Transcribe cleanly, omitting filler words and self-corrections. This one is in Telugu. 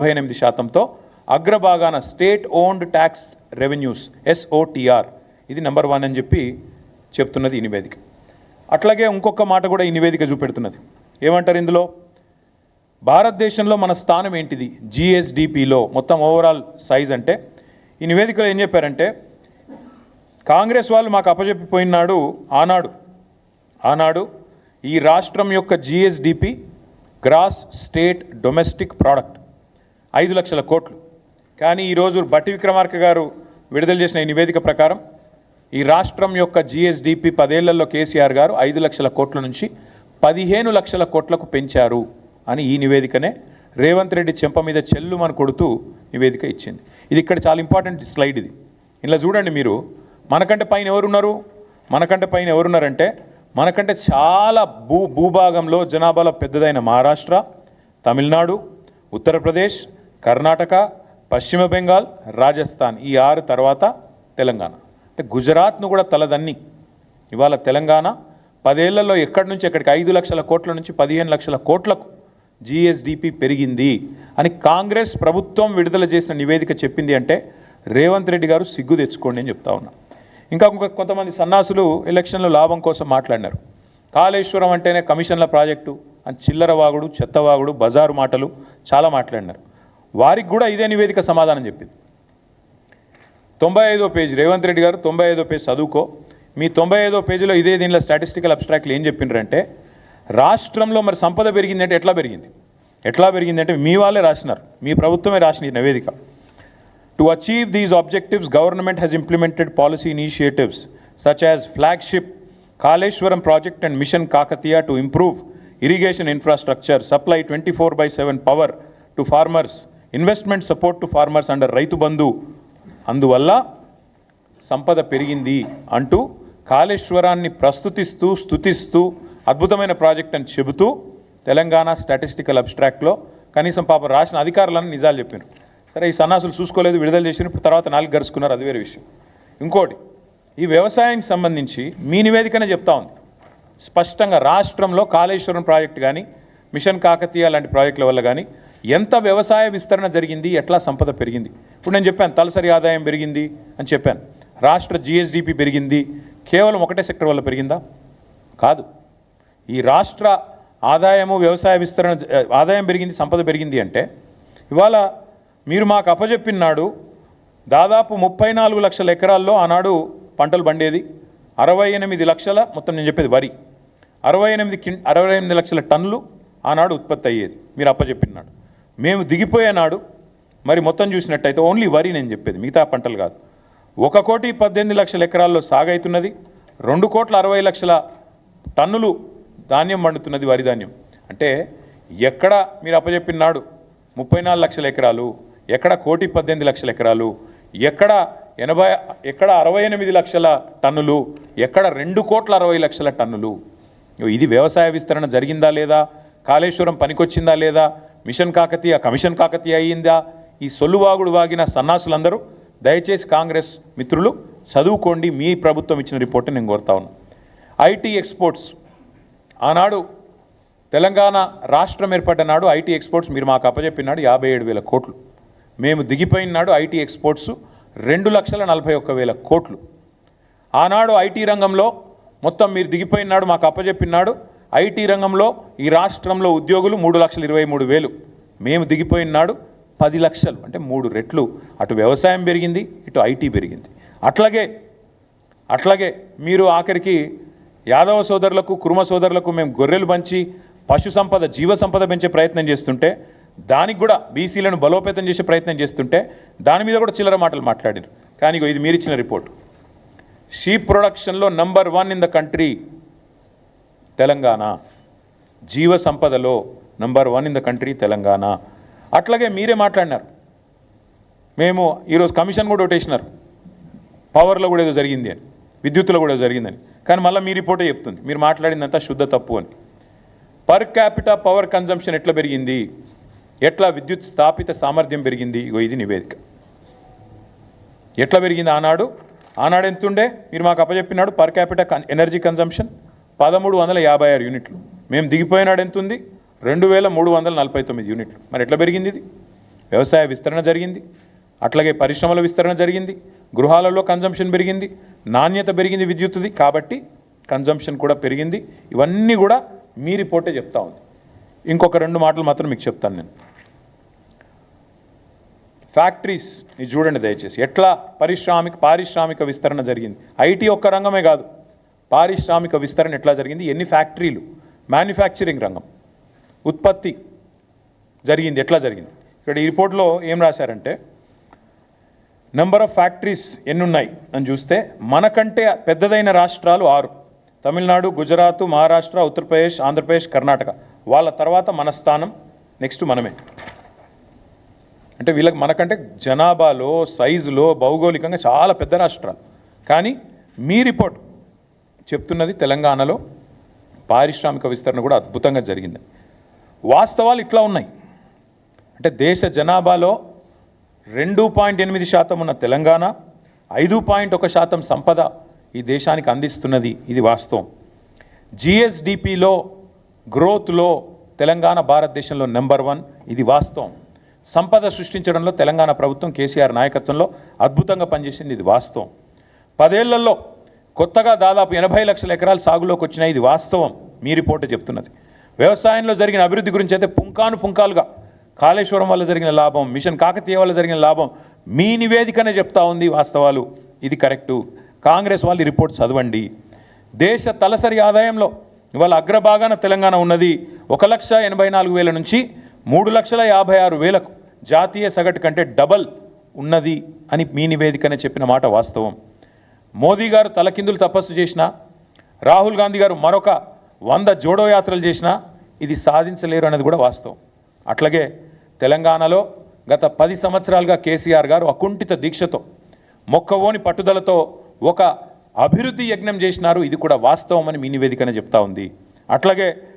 48%తో అగ్రభాగాన స్టేట్ ఓన్డ్ ట్యాక్స్ రెవెన్యూస్ ఎస్ఓటిఆర్ ఇది నెంబర్ 1 అని చెప్పి చెప్తున్నది ఈ నివేదిక. అట్లాగే ఇంకొక మాట కూడా ఈ నివేదిక చూపెడుతున్నది. ఏమంటారు ఇందులో? భారతదేశంలో మన స్థానం ఏంటిది జిఎస్డిపిలో మొత్తం ఓవరాల్ సైజ్ అంటే ఈ నివేదికలో ఏం చెప్పారంటే కాంగ్రెస్ వాళ్ళు మాకు అప్పచెప్పిపోయినాడు ఆనాడు ఈ రాష్ట్రం యొక్క GSDP gross state domestic product 5 లక్షల కోట్లు. కానీ ఈరోజు బట్టి విక్రమార్క గారు విడుదల చేసిన ఈ నివేదిక ప్రకారం ఈ రాష్ట్రం యొక్క జిఎస్డిపి 10 ఏళ్లలో కేసీఆర్ గారు 5 లక్షల కోట్ల నుంచి 15 లక్షల కోట్లకు పెంచారు అని ఈ నివేదికనే రేవంత్ రెడ్డి చెంప మీద చెల్లుమని కొడుతూ నివేదిక ఇచ్చింది. ఇది ఇక్కడ చాలా ఇంపార్టెంట్ స్లైడ్ ఇది. ఇలా చూడండి మీరు, మనకంటే పైన ఎవరున్నారంటే మనకంటే చాలా భూభాగంలో జనాభాలో పెద్దదైన మహారాష్ట్ర, తమిళనాడు, ఉత్తరప్రదేశ్, కర్ణాటక, పశ్చిమ బెంగాల్, రాజస్థాన్ ఈ 6 తర్వాత తెలంగాణ. అంటే గుజరాత్ను కూడా తలదన్ని ఇవాళ తెలంగాణ 10 ఏళ్లలో ఎక్కడి నుంచి ఎక్కడికి 5 లక్షల కోట్ల నుంచి 15 లక్షల కోట్లకు జిఎస్డిపి పెరిగింది అని కాంగ్రెస్ ప్రభుత్వం విడుదల చేసిన నివేదిక చెప్పింది అంటే రేవంత్ రెడ్డి గారు సిగ్గు తెచ్చుకోండి అని చెప్తా ఉన్నా. ఇంకా కొంతమంది సన్నాసులు ఎలక్షన్లో లాభం కోసం మాట్లాడినారు. కాళేశ్వరం అంటేనే కమిషన్ల ప్రాజెక్టు అని చిల్లర వాగుడు, చెత్తవాగుడు, బజారు మాటలు చాలా మాట్లాడినారు. వారికి కూడా ఇదే నివేదిక సమాధానం చెప్పింది. 95వ పేజీ రేవంత్ రెడ్డి గారు 95వ పేజీ చదువుకో. మీ 95వ పేజీలో ఇదే దీనిలో స్టాటిస్టికల్ అబ్స్ట్రాక్ట్లు ఏం చెప్పిండ్రంటే రాష్ట్రంలో మరి సంపద పెరిగిందంటే ఎట్లా పెరిగిందంటే మీ వాళ్ళే రాసినారు, మీ ప్రభుత్వమే రాసిన ఈ నివేదిక. To achieve these objectives, government has implemented policy initiatives such as flagship Kaleshwaram project and Mission Kakatiya to improve irrigation infrastructure, supply 24/7 power to farmers, investment support to farmers under Raitu Bandhu. అందువల్ల సంపద పెరిగింది అంటూ కాళేశ్వరాన్ని స్తుతిస్తూ అద్భుతమైన ప్రాజెక్ట్ అని చెబుతూ తెలంగాణ స్టాటిస్టికల్ అబ్స్ట్రాక్ట్లో కనీసం పాప రాసిన అధికారులను నిజాలు చెప్పారు. సరే, ఈ సన్నాసులు చూసుకోలేదు, విడుదల చేసిన ఇప్పుడు తర్వాత 4 గరుచుకున్నారు, అది వేరే విషయం. ఇంకోటి, ఈ వ్యవసాయానికి సంబంధించి మీ నివేదికనే చెప్తా ఉంది స్పష్టంగా రాష్ట్రంలో కాళేశ్వరం ప్రాజెక్టు కానీ మిషన్ కాకతీయ లాంటి ప్రాజెక్టుల వల్ల కానీ ఎంత వ్యవసాయ విస్తరణ జరిగింది, ఎట్లా సంపద పెరిగింది. ఇప్పుడు నేను చెప్పాను తలసరి ఆదాయం పెరిగింది అని చెప్పాను, రాష్ట్ర జిఎస్డిపి పెరిగింది. కేవలం ఒకటే సెక్టర్ వల్ల పెరిగిందా? కాదు. ఈ రాష్ట్ర ఆదాయము వ్యవసాయ విస్తరణ ఆదాయం పెరిగింది, సంపద పెరిగింది అంటే ఇవాళ మీరు మాకు అప్పచెప్పినాడు దాదాపు 34 లక్షల ఎకరాల్లో ఆనాడు పంటలు పండేది. 68 లక్షల మొత్తం నేను చెప్పేది వరి 68 లక్షల టన్నులు ఆనాడు ఉత్పత్తి అయ్యేది మీరు అప్పచెప్పినాడు. మేము దిగిపోయే నాడు మరి మొత్తం చూసినట్టయితే ఓన్లీ వరి నేను చెప్పేది, మిగతా పంటలు కాదు. 1,18 లక్షల ఎకరాల్లో సాగైతున్నది, 2,60,00,000 టన్నులు ధాన్యం పండుతున్నది, వరి ధాన్యం. అంటే ఎక్కడ మీరు అప్పచెప్పినాడు 34 లక్షల ఎకరాలు, ఎక్కడ 1,18,00,000 ఎకరాలు, ఎక్కడ 68 లక్షల టన్నులు, ఎక్కడ 2,60,00,000 టన్నులు. ఇది వ్యవసాయ విస్తరణ జరిగిందా లేదా, కాళేశ్వరం పనికొచ్చిందా లేదా, మిషన్ కాకతీయ కమిషన్ కాకతీయ అయ్యిందా? ఈ సొల్లువాగుడు వాగిన సన్నాసులందరూ దయచేసి కాంగ్రెస్ మిత్రులు చదువుకోండి, మీ ప్రభుత్వం ఇచ్చిన రిపోర్ట్ని నేను కోరుతా ఉన్నాను. ఐటీ ఎక్స్పోర్ట్స్ ఆనాడు తెలంగాణ రాష్ట్రం ఏర్పడ్డ నాడు ఐటీ ఎక్స్పోర్ట్స్ మీరు మాకు అప్పచెప్పినాడు 57,000 కోట్లు. మేము దిగిపోయినాడు ఐటీ ఎక్స్పోర్ట్స్ 2,41,000 కోట్లు. ఆనాడు ఐటీ రంగంలో మొత్తం మీరు దిగిపోయినాడు మాకు అప్పచెప్పినాడు ఐటీ రంగంలో ఈ రాష్ట్రంలో ఉద్యోగులు 3,23,000. మేము దిగిపోయినాడు 10 లక్షలు, అంటే 3 రెట్లు. అటు వ్యవసాయం పెరిగింది, ఇటు ఐటీ పెరిగింది. అట్లాగే మీరు ఆఖరికి యాదవ సోదరులకు, కురుమ సోదరులకు మేము గొర్రెలు పంచి పశు సంపద, జీవ సంపద పెంచే ప్రయత్నం చేస్తుంటే, దానికి కూడా బీసీలను బలోపేతం చేసే ప్రయత్నం చేస్తుంటే దాని మీద కూడా చిల్లర మాటలు మాట్లాడారు. కానీ ఇది మీరు ఇచ్చిన రిపోర్ట్. షీప్ ప్రొడక్షన్లో number 1 in the country Telangana, జీవ సంపదలో number 1 in the country Telangana. అట్లాగే మీరే మాట్లాడినారు, మేము ఈరోజు కమిషన్ కూడా ఒకటేసినారు, పవర్లో కూడా ఏదో జరిగింది అని, విద్యుత్తులో కూడా ఏదో జరిగిందని. కానీ మళ్ళీ మీ రిపోర్టే చెప్తుంది మీరు మాట్లాడిందంతా శుద్ధ తప్పు అని. పర్ క్యాపిటా పవర్ కన్జంప్షన్ ఎట్లా పెరిగింది, ఎట్లా విద్యుత్ స్థాపిత సామర్థ్యం పెరిగింది, ఇది నివేదిక. ఎట్లా పెరిగింది ఆనాడు ఎంతుండే మీరు మాకు అప్పచెప్పినాడు పర్ క్యాపిటా ఎనర్జీ కన్జంప్షన్ 1,356 యూనిట్లు. మేము దిగిపోయినాడు ఎంతుంది 2,349 యూనిట్లు. మరి ఎట్లా పెరిగింది ఇది? వ్యవసాయ విస్తరణ జరిగింది, అట్లాగే పరిశ్రమల విస్తరణ జరిగింది, గృహాలలో కన్జంప్షన్ పెరిగింది, నాణ్యత పెరిగింది విద్యుత్తుది, కాబట్టి కన్జంప్షన్ కూడా పెరిగింది. ఇవన్నీ కూడా మీ రిపోర్టే చెప్తా ఉంది. ఇంకొక 2 మాటలు మాత్రం మీకు చెప్తాను నేను. ఫ్యాక్టరీస్ ఇది చూడండి దయచేసి, ఎట్లా పారిశ్రామిక విస్తరణ జరిగింది. ఐటీ ఒక్క రంగమే కాదు, పారిశ్రామిక విస్తరణ ఎట్లా జరిగింది, ఎన్ని ఫ్యాక్టరీలు, మ్యానుఫ్యాక్చరింగ్ రంగం, ఉత్పత్తి జరిగింది, ఎట్లా జరిగింది. ఇక్కడ ఈ రిపోర్ట్లో ఏం రాశారంటే నెంబర్ ఆఫ్ ఫ్యాక్టరీస్ ఎన్నున్నాయి అని చూస్తే మనకంటే పెద్దదైన రాష్ట్రాలు 6: తమిళనాడు, గుజరాత్, మహారాష్ట్ర, ఉత్తరప్రదేశ్, ఆంధ్రప్రదేశ్, కర్ణాటక. వాళ్ళ తర్వాత మన స్థానం, నెక్స్ట్ మనమే. అంటే వీళ్ళకి మనకంటే జనాభాలో, సైజులో, భౌగోళికంగా చాలా పెద్ద రాష్ట్రాలు. కానీ మీ రిపోర్ట్ చెప్తున్నది తెలంగాణలో పారిశ్రామిక విస్తరణ కూడా అద్భుతంగా జరిగింది. వాస్తవాలు ఇట్లా ఉన్నాయి. అంటే దేశ జనాభాలో 2.8% ఉన్న తెలంగాణ 5.1% సంపద ఈ దేశానికి అందిస్తున్నది, ఇది వాస్తవం. జిఎస్డిపిలో గ్రోత్లో తెలంగాణ భారతదేశంలో నెంబర్ 1, ఇది వాస్తవం. సంపద సృష్టించడంలో తెలంగాణ ప్రభుత్వం కేసీఆర్ నాయకత్వంలో అద్భుతంగా పనిచేసింది, ఇది వాస్తవం. 10 ఏళ్లలో కొత్తగా దాదాపు 80 లక్షల ఎకరాలు సాగులోకి వచ్చినాయి, ఇది వాస్తవం. మీ రిపోర్ట్ చెప్తున్నది. వ్యవసాయంలో జరిగిన అభివృద్ధి గురించి అయితే పుంకానుగా కాళేశ్వరం వల్ల జరిగిన లాభం, మిషన్ కాకతీయ వల్ల జరిగిన లాభం మీ నివేదికనే చెప్తా ఉంది, వాస్తవాలు, ఇది కరెక్టు. కాంగ్రెస్ వాళ్ళు ఈ రిపోర్ట్ చదవండి. దేశ తలసరి ఆదాయంలో ఇవాళ అగ్రభాగాన తెలంగాణ ఉన్నది. 1,84,000 నుంచి 3,56,000 జాతీయ సగటు కంటే డబల్ ఉన్నది అని మీ నివేదికనే చెప్పిన మాట వాస్తవం. మోదీ గారు తలకిందులు తపస్సు చేసినా, రాహుల్ గాంధీ గారు మరొక 100 జోడో యాత్రలు చేసినా ఇది సాధించలేరు అనేది కూడా వాస్తవం. అట్లాగే తెలంగాణలో గత 10 సంవత్సరాలుగా కేసీఆర్ గారు అకుంఠిత దీక్షతో, మొక్కవోని పట్టుదలతో ఒక అభివృద్ధి యజ్ఞం చేసినారు, ఇది కూడా వాస్తవం అని మీ నివేదికనే చెప్తా ఉంది. అట్లాగే